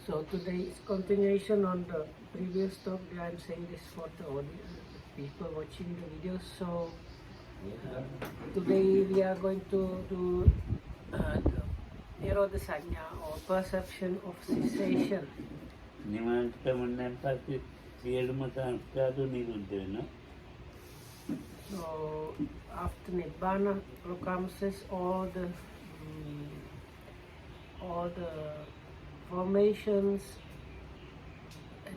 So today is continuation on the previous talk. I'm saying this for the audience, people watching the video. So today we are going to do the Nirodha or perception of cessation. So after Nibbana encompasses all the formations,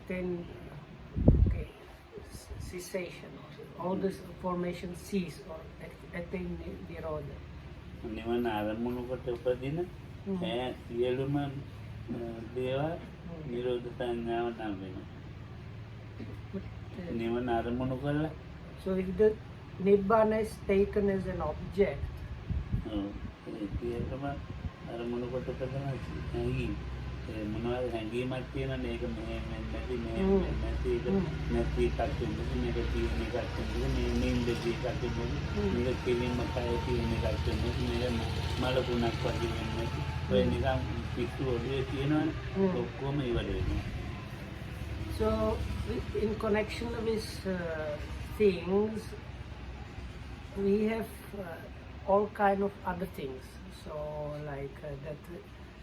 then cessation. All this formation cease or attain Nirodha. නිවන අරමුණු කොට උපදින සියලුම දේවල් නිරෝධ සංඥාව නම් වෙනවා. නිවන අරමුණු කරලා So if the Nibbana is taken as an object, සියලුම අරමුණු කොට උපදින හැඟීම් මොනවද හැඟීමක් තියෙනවනේ ඒක නැති නැති එකක් තියෙනවා මේක තියෙන එකක් තියෙනවා මේ නින්දදී එකක් තියෙනවා මේක කෙලින්ම කය තියෙන එකක් තියෙනවා මේක මලකුණක් වගේ වෙන්නේ ඔය නිකන් පිස්සු ඔළුවේ තියෙනවනේ ඔක්කොම ඉවර වෙනවා. So in connection with things, we have all kind of other things. So like that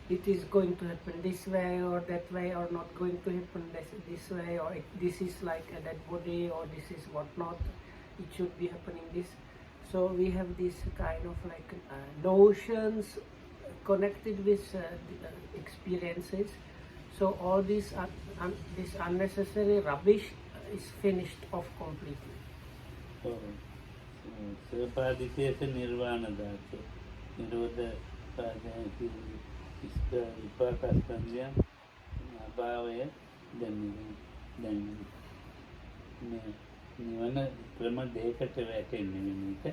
it is going to happen this way or that way, or not going to happen this way, or this is like a dead body, or this is whatnot, it should be happening this. So we have this kind of like notions connected with experiences. So all this unnecessary rubbish is finished off completely. සෝපාදිතේස නිර්වාණ ධාතු නිරෝධ විපාකස්කන්ධය අභාවය දැන් නිවන ක්‍රම දෙකකට වැටෙන්නේ මේක.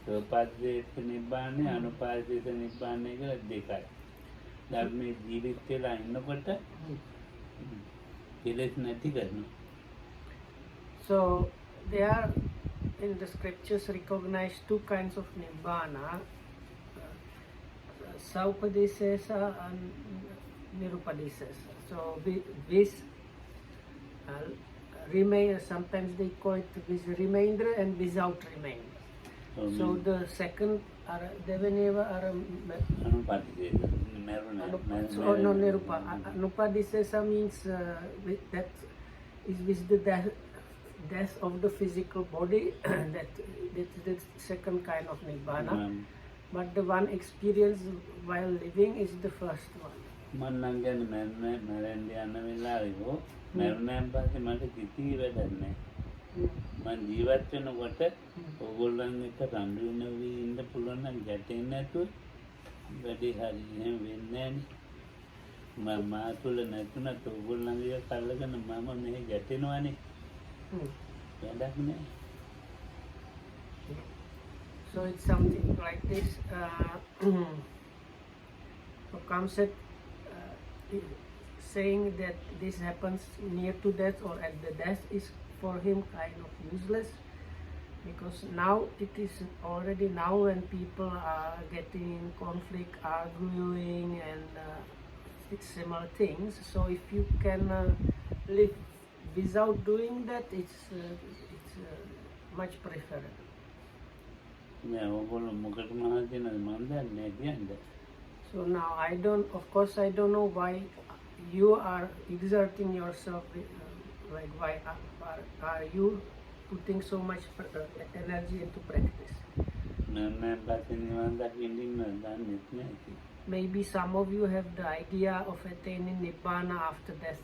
සෝපාදිතේස නිබ්බාණය අනුපාදිතේස නිබ්බාණය කියලා දෙකයි. ධර්මයේ ජීවිතේලා ඉන්නකොට කෙලෙස් නැති කරනවා. So there are in the scriptures recognized two kinds of nibbana, saupadisesa and nirupadisesa. So this remain, sometimes they call it with remainder and without remainder. So the second are devaneva are anupadisesa means that is with the death of the physical body. That's the second kind of nibbana. But the one experience while living is the first one. මන්නංගන මරෙන්ඩ යන වෙලාවෙෝ මරුණයන් පස්සේ මට කිසි වැඩක් නැහැ. මං ජීවත් වෙනකොට ඕගොල්ලන් එක්ක රණ්ඩු වෙනවි ඉන්න පුළුවන් නම් ගැටෙන්නේ නැතුව වැඩි හරි එහෙම වෙන්නේ නැහැ. මා තුල නැතුණත් ඕගොල්ලන්ගේ කල්ලගෙන මම මෙහෙ ගැටෙනවනේ. වැඩක් නැහැ. So it's something like this. So concept saying that this happens near to death or at the death is for him kind of useless, because now it is already now when people are getting in conflict, arguing and similar things. So if you can live without doing that, it's much preferable. So now of course I don't know why you are exerting yourself, like why are you putting so much energy into practice. Maybe some of you have the idea of attaining nibbana after death.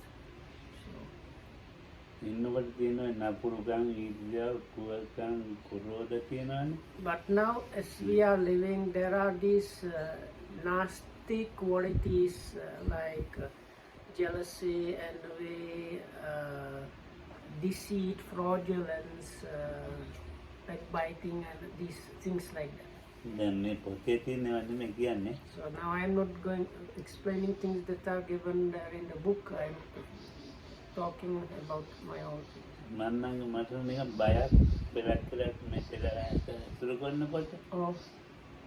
But now as we are living, there are these nasty qualities like jealousy, envy, deceit, fraudulence, backbiting and these things like that. So now I am not going explaining things that are given there in the book. I am talking about my own things. මට නිකන් බයක් පෙරක් මෙතන සුරු කරනකොට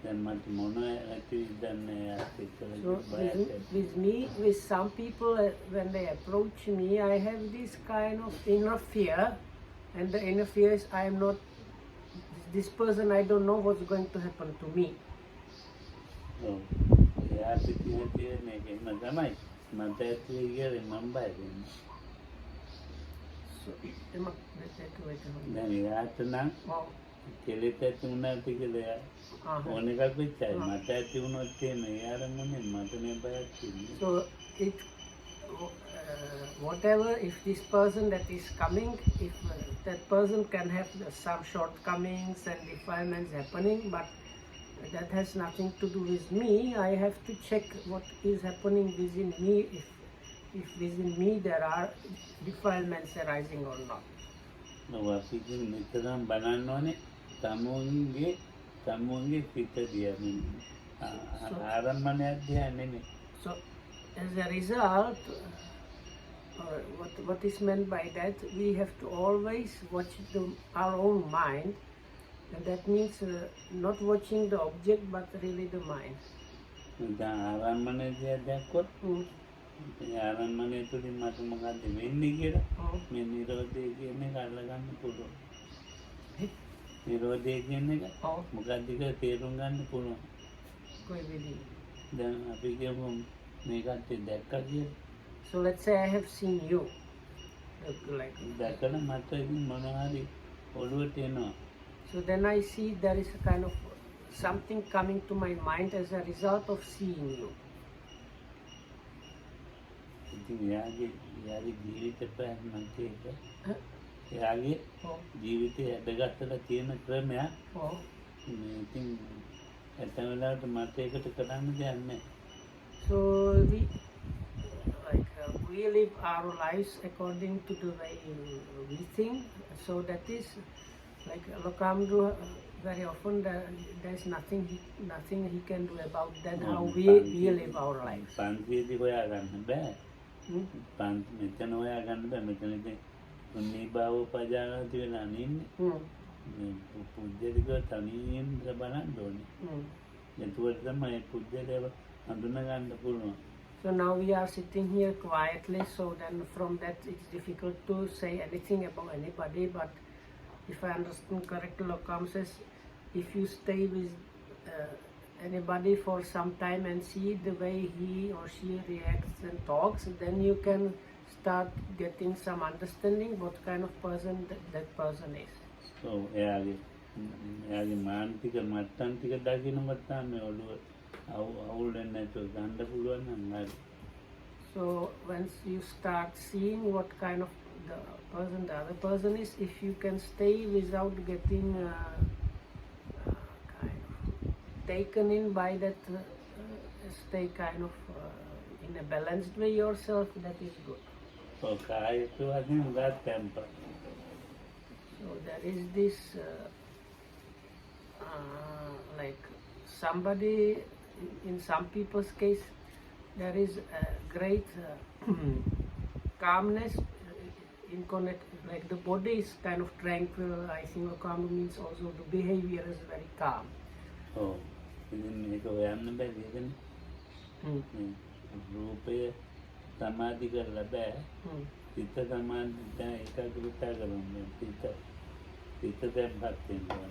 දැන් මට මොන ඇති දන්නේ ඇත්තට So with some people, when they approach me, I have this kind of inner fear, and the inner fear is I am not this person. I don't know what's going to happen to me. ඔව් එයාට තියෙන එක එහෙම තමයි මට ඇතුලේ කියලා මම බය වෙන්නේ. So දැන් එයාට නම් කෙලෙත් ඇති වුණාට කියලා ඕන එකක් වෙච්චයි මට ඇති වුණොත් එහෙම එයාට මොනේ මට නේ බයක් තියෙන්නේ. So it whatever, if this person that is coming, if that person can have some shortcomings and defilements happening, but that has nothing to do with me. I have to check what is happening within me, if within me there are defilements arising or not. ඔව් අපි නිතරම බලන්න ඕනේ තමුන්ගේ පිට දිහා ආරම්භණයක් දිහා නෙමෙයි. So as a result, what is meant by that, we have to always watch our own mind, and that means not watching the object but really the mind. දැන් ආරම්භණය දිහා දැක්කොත් ආරම්භණය තුලින් මට මොකද්ද වෙන්නේ කියලා මේ නිරෝධය කියන එක අල්ලගන්න පුළුවන්. නිරෝධය කියන එක මොකක්ද කියලා තේරුම් ගන්න පුළුවන්. කොයි විදිහේ? දැන් අපි කියමු මේකට දැක්කා කියලා. So let's say I have seen you, like දැකලා මට මොනවා හරි ඔළුවට එනවා. So then I see there is a kind of something coming to my mind as a result of seeing you. ඉතින් එයාගේ ජීවිත පැවැත්මක් ඒක එයාගේ ජීවිතය ඇදගත්තලා තියෙන ක්‍රමයක්. ඉතින් ඇත්තම වෙලාවට මට ඒකට කරන්න දෙයක් නැහැ. So we live our lives according to the way we think. So that is like Lokamdu very often there's nothing he can do about that, how we live our lives. පන්තියේදී හොයාගන්න බෑ. මෙතන හොයාගන්න බෑ. මෙතන ඉතින් පුණ්‍යභාව උපජානති වෙලා නෙන්නේ. පුජ්‍යලිකව තනියෙන් බලන්න ඕනේ. එතකොට තමයි පුජ්‍යලව හඳුනා ගන්න පුළුවන්. So now we are sitting here quietly, so then from that it's difficult to say anything about anybody, but if I understand correctly, Lokam says, if you stay with anybody for some time and see the way he or she reacts and talks, then you can start getting some understanding what kind of person that person is. So එයාගේ මානසික මට්ටම් ටික දකින්නවත් තමයි ඔළුව අවුල් වෙන්නේ නැතුව ගන්න පුළුවන් නම් හරි. So once you start seeing what kind of the other person is, if you can stay without getting kind of taken in by that, stay kind of in a balanced way yourself, that is good. So කායික වශයෙන් that temper. So there is this like somebody, in some people's case there is a great calmness in connect, like the body is kind of tranquil. I think calm means also the behavior is very calm. Oh, ඉතින් මේක හොයන්න බැරි නේද? රූපය සමාධි කරලා බෑ. සිත සමාධි දැන් ඒකාග්‍රතාව කරනවා. සිත දැම්පත් වෙනවා.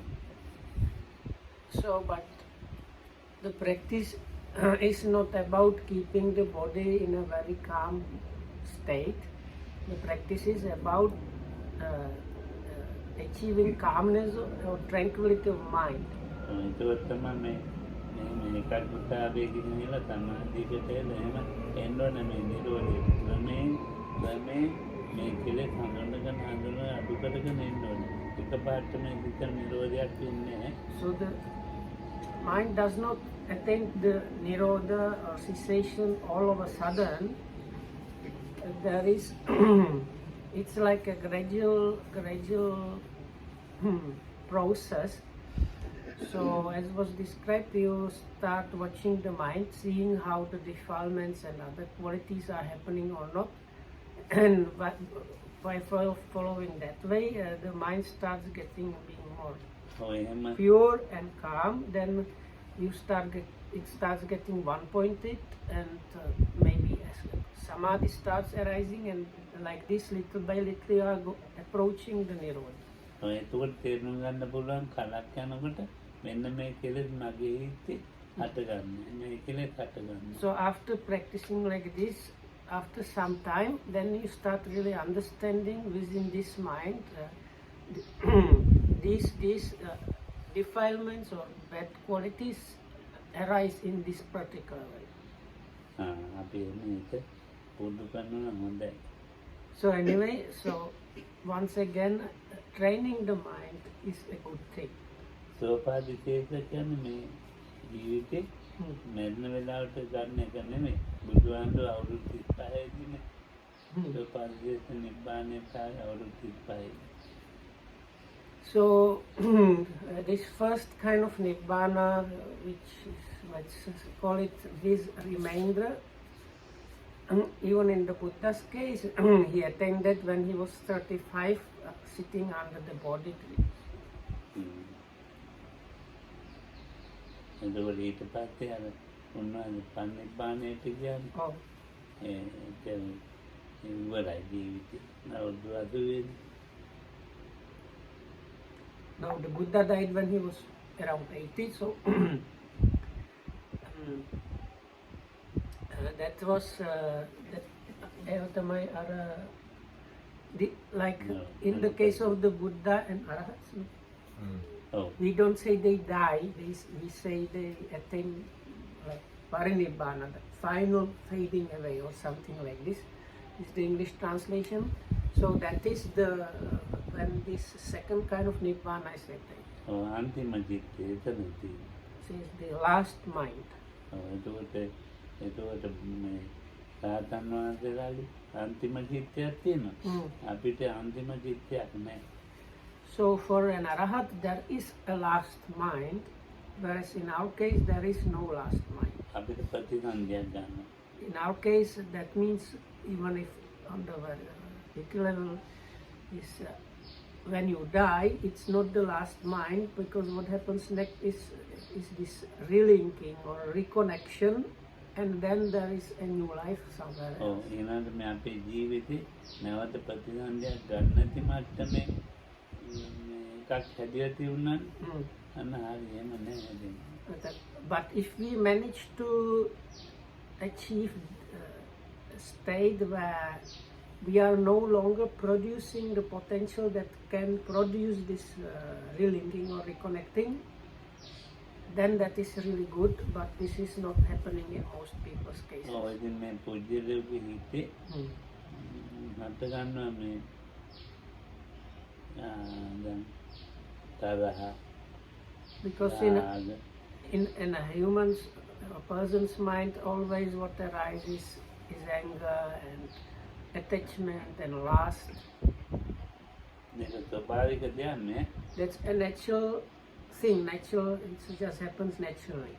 So but the practice is not about keeping the body in a very calm state. The practice is about achieving calmness or tranquility of mind. ඒකවත් තමයි මේ ඒකාග්‍රතාවයේ කියලා සමාධියකට එහෙම එන්න ඕනේ මේ නිරෝධය. ක්‍රමයෙන් මේ කෙලෙස් හඳුනගෙන අඩු කරගෙන එන්න ඕනේ. එකපාරට මේ හිත නිරෝධයක් වෙන්නේ නැහැ. So the mind does not attain the nirodha or cessation all of a sudden. There is it's like a gradual process. So as was described, you start watching the mind, seeing how the defilements and other qualities are happening or not, and by following that way, the mind starts being more pure and calm. Then it starts getting 1.8, and maybe samadhi starts arising, and like this, little by little, you are approaching the Nirodha. එතකොට තේරුම් ගන්න පුළුවන් කලක් යනකොට මෙන්න මේ කෙලෙස් මගේ හිතේ හටගන්න. මේ කෙලෙස් හටගන්න. So after practicing like this, after some time, then you start really understanding within this mind these defilements or bad qualities arise in this particular way. අපි මේක පුරුදු කරනවා හොඳයි. So anyway, so once again, training the mind is a good thing. සෝපාදිශේෂ කියන්නේ මේ ජීවිතේ මරණ වෙලාවට ගන්න එක නෙමෙයි. බුදුහාමුදුරුවෝ අවුරුදු 35 දී සෝපාදිශේෂ නිබ්බානේ කාලේ අවුරුදු 35. So this first kind of nibbana, which is, let's call it this remainder, even in the Buddha's case, he attained that when he was 35, sitting under the Bodhi tree. එතකොට ඊට පස්සේ අර උන්වහන්සේ පන්නිබ්බානයට ගියානේ. Oh. ඉවරයි ජීවිතේ. අවුරුදු 80 Now the Buddha died when he was around 80, so that was like in the case of the Buddha and Arahats. We don't say they die, we say they attain like parinibbana, the final fading away or something like this. Is the English translation. So that is when this second kind of nibbana is attained. අන්තිම චිත්තය එතනදී. This is the last mind. එතකොට මේ සාතන් වහන්සේලාගේ අන්තිම චිත්තයක් තියෙනවා. අපිට අන්තිම චිත්තයක් නැහැ. So for an arahat there is a last mind, whereas in our case there is no last mind. අපිට ප්‍රතිසන්දියක් ගන්නවා. In our case that means even if on the vehicle level is when you die, it's not the last mind, because what happens next is this relinking or reconnection, and then there is a new life somewhere else. ඊළඟට මේ අපේ ජීවිතේ නැවත ප්‍රතිසන්දියක් ගන්න නැති මට්ටමේ එකක් හැදිලා තියුණා අන්න හරි එහෙම නෑ හැදෙන්නේ. But if we manage to achieve a state where we are no longer producing the potential that can produce this relinking or reconnecting, then that is really good, but this is not happening in most people's cases. ඉතින් මේ පුජ්‍යලෝකෙ හිතේ හට ගන්නවා මේ දැන් තරහ. Because in a person's mind, always what arises is anger and attachment and lust. That's a natural thing. Natural, it just happens naturally.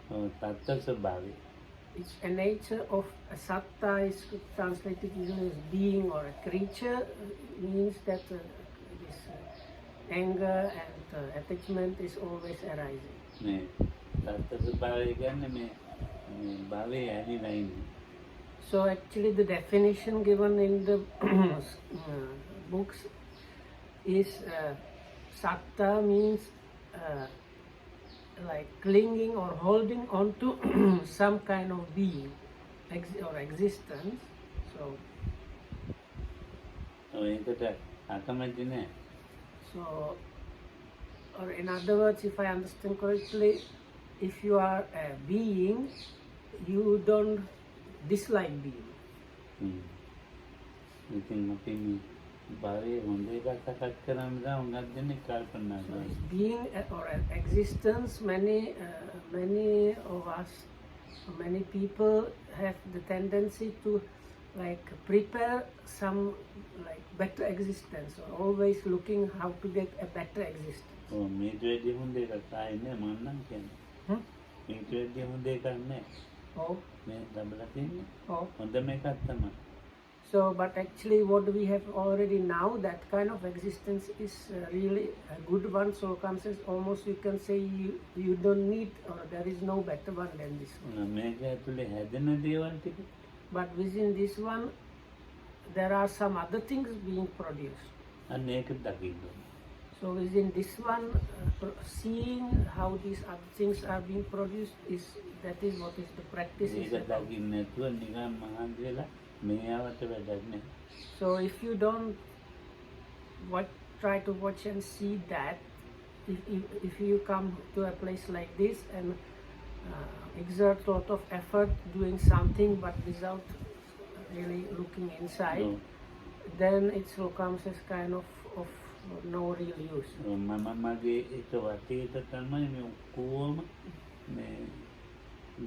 It's a nature of a satta, is translated usually as being or a creature. It means that this anger and attachment is always arising. So actually the definition given in the books is satta means like clinging or holding on to some kind of being or existence. So or in other words, if I understand correctly, if you are a being, you don't dislike being. Being or existence, many of us, many people have the tendency to like prepare some like better existence, or always looking how to get a better existence. So, but actually what we have already now, that kind of existence is really a good one. So comes as almost you can say you don't need, or there is no better one than this one. මේක ඇතුලේ හැදෙන දේවල් ටික But within this one, there are some other things being produced. අන්න ඒක දකින්න ඕනේ. So within this one, seeing how these other things are being produced that is what is the practice is ඒක about. දකින්න නැතුව නිකන් මහන්සි වෙලා මේවට වැඩක් නැහැ. So if you don't try to watch and see that, if you come to a place like this and exert a lot of effort doing something but without really looking inside, No. then it will come as kind of no real use. මම මගේ එක වටේට තමයි මේ ඔක්කොම මේ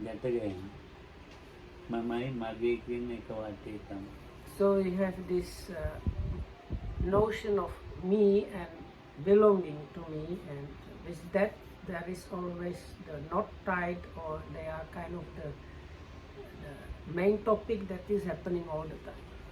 ගැට ගැහෙන්නේ. මමයි මගේ කියන එක වටේ තමයි. So you have this notion of me and belonging to me, and with that there is always the knot tied, or they are kind of the main topic that is happening all the time.